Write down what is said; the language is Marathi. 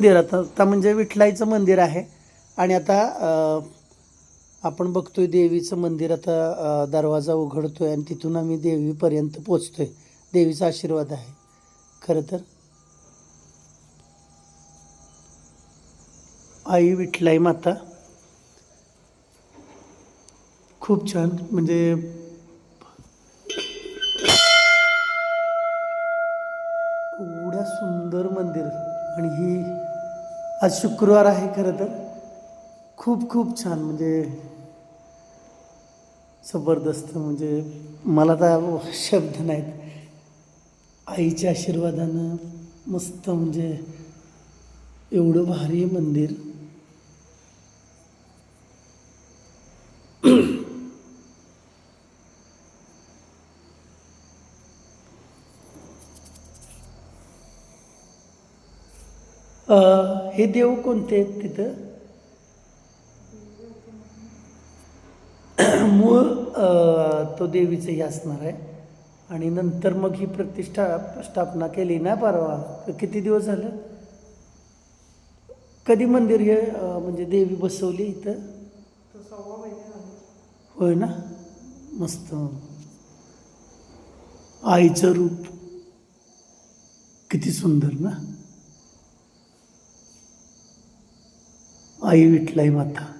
मंदिरात आता म्हणजे विठलाईचं मंदिर आहे. आणि आता आपण बघतोय देवीचं मंदिर आता दरवाजा उघडतोय आणि तिथून आम्ही देवीपर्यंत पोचतोय. देवीचा आशीर्वाद आहे खरं तर. आई विठलाई माता खूप छान म्हणजे एवढ्या सुंदर मंदिर. आणि ही आज शुक्रवार आहे खरं तर. खूप खूप छान म्हणजे जबरदस्त म्हणजे मला तर शब्द नाहीत. आईच्या आशीर्वादानं मस्त म्हणजे एवढं भारी मंदिर. हे देव कोणते आहेत तिथं? मूळ तो देवीचं हे असणार आहे. आणि नंतर मग ही स्थापना केली ना परवा. किती दिवस झालं? कधी मंदिर हे म्हणजे देवी बसवली इथं? होय ना. मस्त. आईचं रूप किती सुंदर ना. आई विठलाई माता.